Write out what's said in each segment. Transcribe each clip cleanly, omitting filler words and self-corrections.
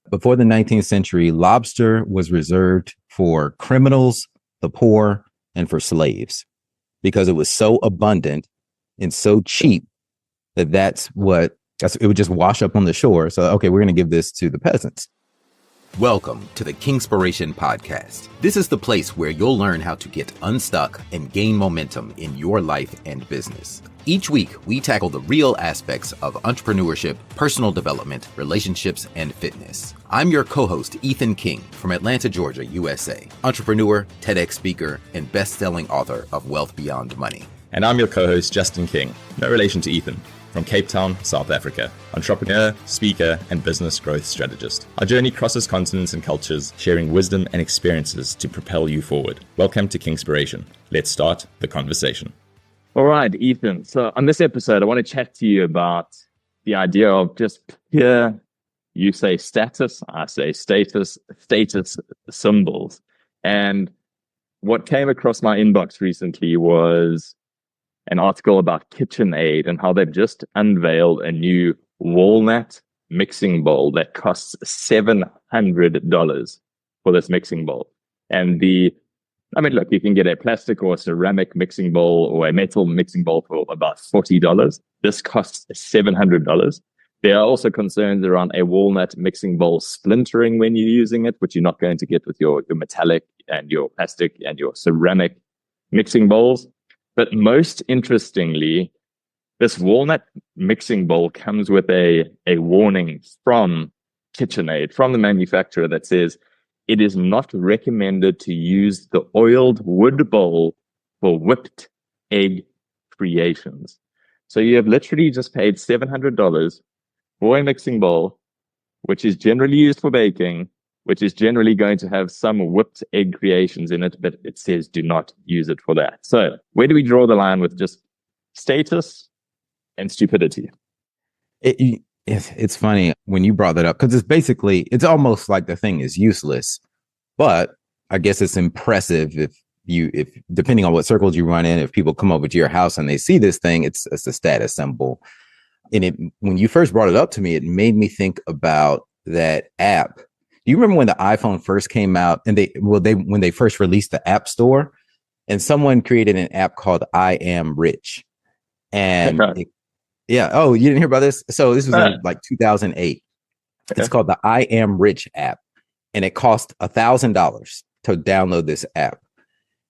Before the 19th century, lobster was reserved for criminals, the poor, and for slaves because it was so abundant and so cheap that it would just wash up on the shore. So, okay, we're going to give this to the peasants. Welcome to the Kingspiration Podcast. This is the place where you'll learn how to get unstuck and gain momentum in your life and business. Each week, we tackle the real aspects of entrepreneurship, personal development, relationships, and fitness. I'm your co-host, Ethan King, from Atlanta, Georgia, USA, entrepreneur, TEDx speaker, and best-selling author of Wealth Beyond Money. And I'm your co-host, Justin King, no relation to Ethan, from Cape Town, South Africa, entrepreneur, speaker, and business growth strategist. Our journey crosses continents and cultures, sharing wisdom and experiences to propel you forward. Welcome to Kingspiration. Let's start the conversation. All right, Ethan. So on this episode, I want to chat to you about the idea of just pure, you say status, I say status symbols. And what came across my inbox recently was an article about KitchenAid and how they've just unveiled a new walnut mixing bowl that costs $700 for this mixing bowl. And look, you can get a plastic or a ceramic mixing bowl or a metal mixing bowl for about $40. This costs $700. There are also concerns around a walnut mixing bowl splintering when you're using it, which you're not going to get with your metallic and your plastic and your ceramic mixing bowls. But most interestingly, this walnut mixing bowl comes with a warning from KitchenAid, from the manufacturer, that says it is not recommended to use the oiled wood bowl for whipped egg creations. So you have literally just paid $700 for a mixing bowl, which is generally used for baking, which is generally going to have some whipped egg creations in it, but it says do not use it for that. So where do we draw the line with just status and stupidity? It's funny when you brought that up, because it's almost like the thing is useless, but I guess it's impressive if depending on what circles you run in, if people come over to your house and they see this thing, it's a status symbol. And when you first brought it up to me, it made me think about that app. Do you remember when the iPhone first came out and when they first released the App Store, and someone created an app called I Am Rich? And yeah. Oh, you didn't hear about this? So this was in like 2008. Okay. It's called the I Am Rich app, and it cost $1,000 to download this app,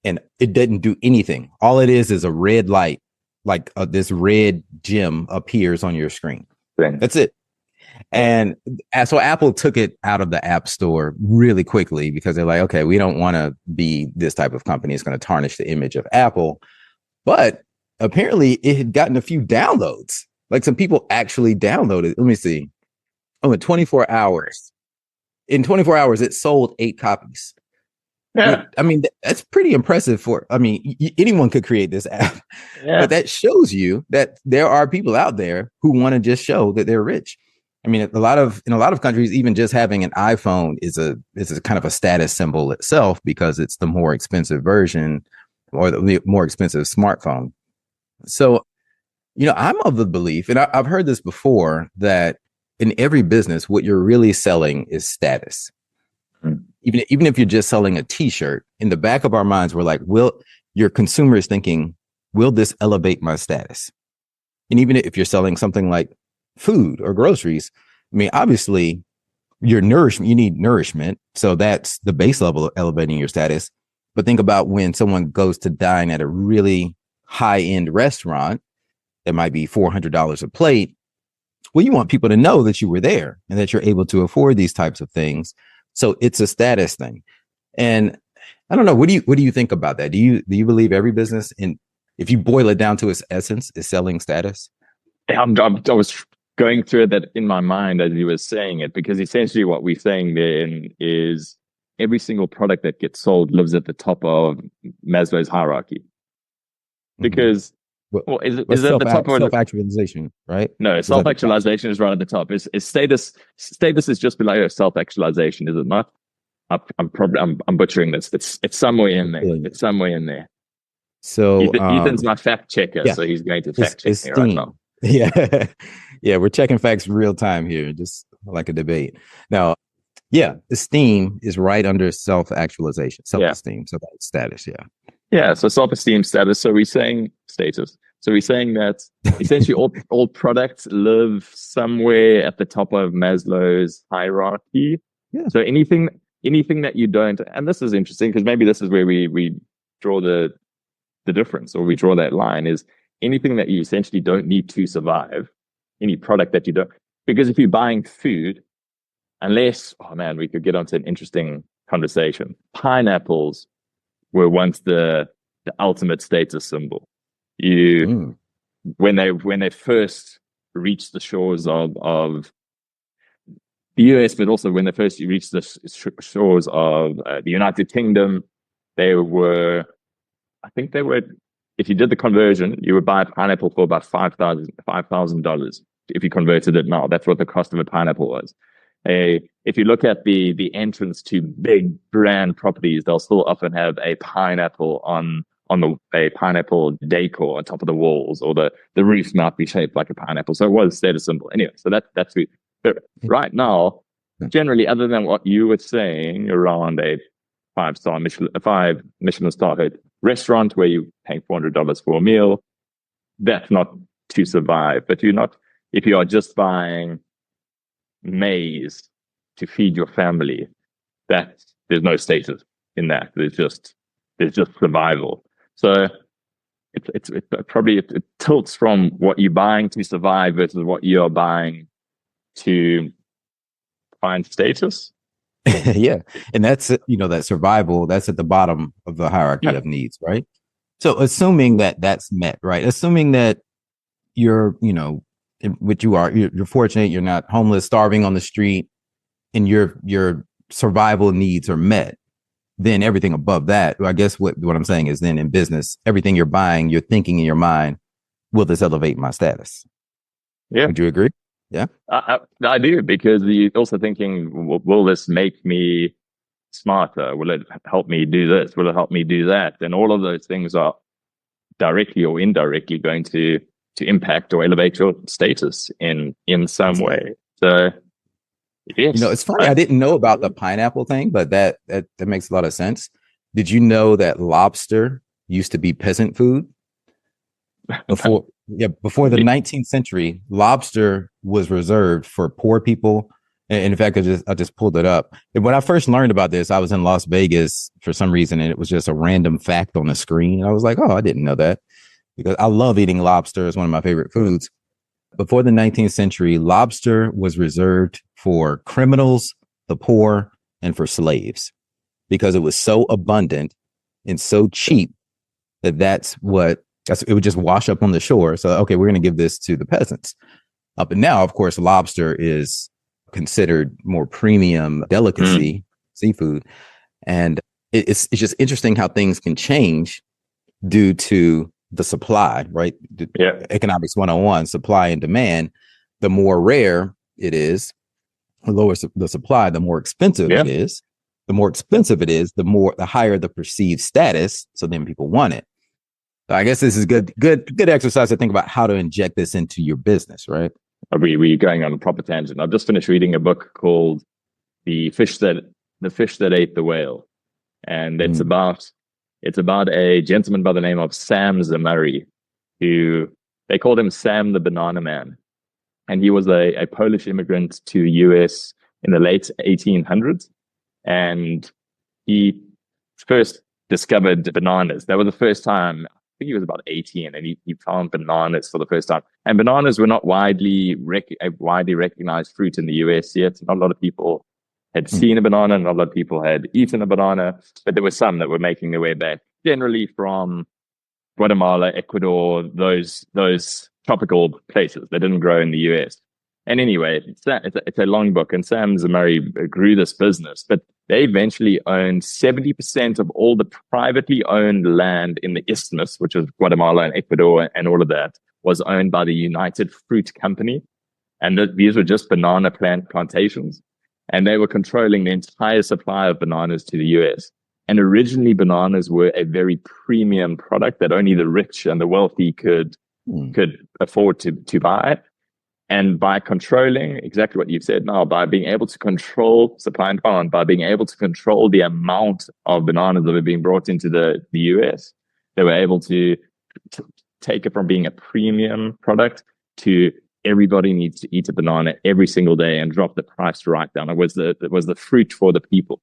and it didn't do anything. All it is a red light, like this red gem appears on your screen. Right. That's it. And so Apple took it out of the App Store really quickly because they're like, okay, we don't want to be this type of company. It's going to tarnish the image of Apple. But apparently it had gotten a few downloads. Like some people actually downloaded. Let me see. Oh, in 24 hours. In 24 hours, it sold 8 copies. Yeah. I mean, that's pretty impressive anyone could create this app. Yeah. But that shows you that there are people out there who want to just show that they're rich. I mean, in a lot of countries, even just having an iPhone is a kind of a status symbol itself, because it's the more expensive version or the more expensive smartphone. So, I'm of the belief, and I've heard this before, that in every business, what you're really selling is status. Mm. Even if you're just selling a T-shirt, in the back of our minds, we're like, your consumer is thinking, will this elevate my status? And even if you're selling something like food or groceries, I mean, obviously you need nourishment. So that's the base level of elevating your status. But think about when someone goes to dine at a really high-end restaurant that might be $400 a plate. Well, you want people to know that you were there and that you're able to afford these types of things. So it's a status thing. And I don't know, what do you think about that? Do you believe every business, if you boil it down to its essence, is selling status? I was going through that in my mind as you were saying it, because essentially what we're saying there is every single product that gets sold lives at the top of Maslow's hierarchy. Because is it at the top of self-actualization, right? No, self-actualization is right at the top. Is status is just below self-actualization, is it not? I'm butchering this. It's somewhere in there. It's somewhere in there. So Ethan's my fact checker, so he's going to fact check me right now. Yeah. Yeah, we're checking facts real time here, just like a debate. Now, Yeah, esteem is right under self-actualization, Yeah. self-esteem, so that's status. Yeah. Yeah. So self-esteem, status. So we're saying status. So we're saying that essentially all products live somewhere at the top of Maslow's hierarchy. Yeah. So anything that you don't, and this is interesting because maybe this is where we draw the difference, or we draw that line, is anything that you essentially don't need to survive, any product that you don't, because if you're buying food, unless, oh man, we could get onto an interesting conversation. Pineapples were once the ultimate status symbol. You Mm. when they first reached the shores of the US, but also when they first reached the shores of the United Kingdom, they were, I think they were, if you did the conversion, you would buy a pineapple for about $5,000. If you converted it now, that's what the cost of a pineapple was. If you look at the entrance to big brand properties, they'll still often have a pineapple on a pineapple decor on top of the walls, or the roof might be shaped like a pineapple. So it was a status symbol. Anyway, so that's sweet. But right now, generally, other than what you were saying around a five Michelin star restaurant where you're paying $400 for a meal, that's not to survive. But you're not, if you are just buying maize to feed your family, that there's no status in that. There's just survival. So it's probably it tilts from what you're buying to survive versus what you're buying to find status. Yeah, and that's that survival. That's at the bottom of the hierarchy of needs, right? So assuming that that's met, right? Assuming that you're, which you are, you're fortunate, you're not homeless, starving on the street, and your survival needs are met, then everything above that, I guess what I'm saying is, then in business, everything you're buying, you're thinking in your mind, will this elevate my status? Yeah. Would you agree? Yeah. I do, because you're also thinking, will this make me smarter? Will it help me do this? Will it help me do that? And all of those things are directly or indirectly going to impact or elevate your status in some way. So yes. It's funny. I didn't know about the pineapple thing, but that makes a lot of sense. Did you know that lobster used to be peasant food? Before the 19th century, lobster was reserved for poor people. And in fact, I just pulled it up. And when I first learned about this, I was in Las Vegas for some reason, and it was just a random fact on the screen. I was like, oh, I didn't know that, because I love eating lobster. It's one of my favorite foods. Before the 19th century, lobster was reserved for criminals, the poor, and for slaves, because it was so abundant and so cheap that it would just wash up on the shore. So, okay, we're going to give this to the peasants. But now, of course, lobster is considered more premium delicacy, seafood. And it's just interesting how things can change due to the supply, right? Yeah. Economics 101, supply and demand. The more rare it is, the lower the supply, the more expensive it is. The more expensive it is, the higher the perceived status. So then people want it. So I guess this is good exercise to think about how to inject this into your business, right? We're going on a proper tangent. I've just finished reading a book called The Fish That Ate the Whale. And it's about a gentleman by the name of Sam Zamurray, who they called him Sam the Banana Man. And he was a Polish immigrant to the US in the late 1800s. And he first discovered bananas. That was the first time. I think he was about 18, and he found bananas for the first time. And bananas were not widely recognized fruit in the US yet. Not a lot of people had seen a banana, not a lot of people had eaten a banana, but there were some that were making their way back, generally from Guatemala, Ecuador, those tropical places that didn't grow in the US. And anyway, it's a long book, and Sam Zamurray grew this business, but they eventually owned 70% of all the privately owned land in the Isthmus, which was Guatemala and Ecuador, and all of that was owned by the United Fruit Company. And these were just banana plantations, and they were controlling the entire supply of bananas to the US. And originally, bananas were a very premium product that only the rich and the wealthy could afford to buy. And by controlling exactly what you've said now, by being able to control supply and demand, by being able to control the amount of bananas that were being brought into the US, they were able to take it from being a premium product to everybody needs to eat a banana every single day and drop the price right down. It was the fruit for the people.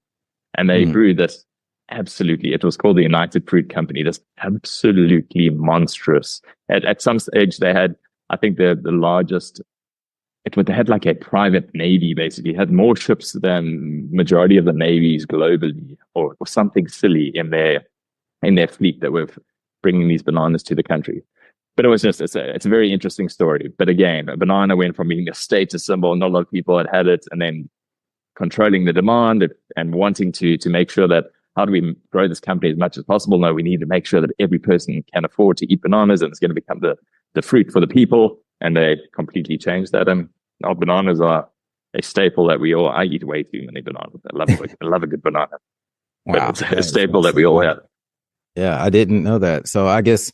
And they grew this absolutely, it was called the United Fruit Company, this absolutely monstrous. At some stage, they had, I think, the largest. They had like a private navy, basically, had more ships than majority of the navies globally, or something silly in their fleet that were bringing these bananas to the country. But it was just, it's a very interesting story. But again, a banana went from being a status symbol, not a lot of people had it, and then controlling the demand and wanting to make sure that how do we grow this company as much as possible? No, we need to make sure that every person can afford to eat bananas, and it's going to become the fruit for the people. And they completely changed that. And our bananas are a staple that I eat way too many bananas. I love a good banana. Wow. But it's a staple that we all have. Yeah, I didn't know that. So I guess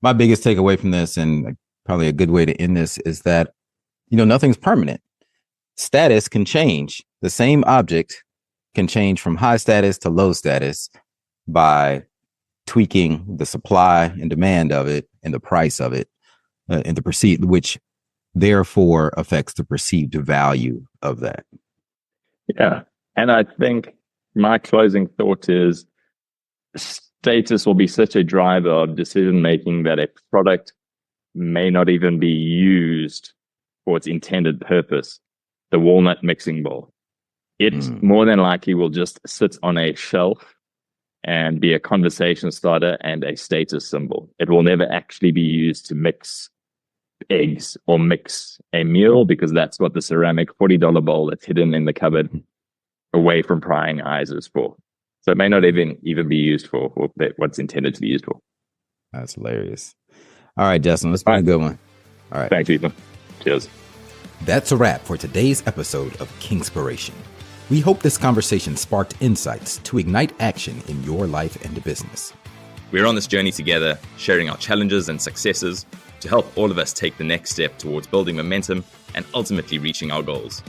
my biggest takeaway from this, and probably a good way to end this, is that, nothing's permanent. Status can change. The same object can change from high status to low status by tweaking the supply and demand of it and the price of it, and the perceived, which therefore affects the perceived value of that. Yeah. And I think my closing thought is status will be such a driver of decision making that a product may not even be used for its intended purpose. The walnut mixing bowl. It more than likely will just sit on a shelf and be a conversation starter and a status symbol. It will never actually be used to mix eggs or mix a meal, because that's what the ceramic $40 bowl that's hidden in the cupboard away from prying eyes is for. So it may not even be used for what's intended to be used for. That's hilarious. All right, Justin, let's find a good one. All right. Thanks, Ethan. Cheers. That's a wrap for today's episode of Kingspiration. We hope this conversation sparked insights to ignite action in your life and business. We're on this journey together, sharing our challenges and successes to help all of us take the next step towards building momentum and ultimately reaching our goals.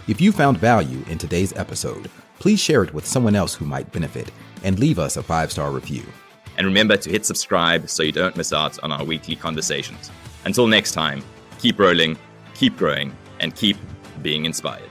If you found value in today's episode, please share it with someone else who might benefit and leave us a 5-star review. And remember to hit subscribe so you don't miss out on our weekly conversations. Until next time, keep rolling, keep growing, and keep being inspired.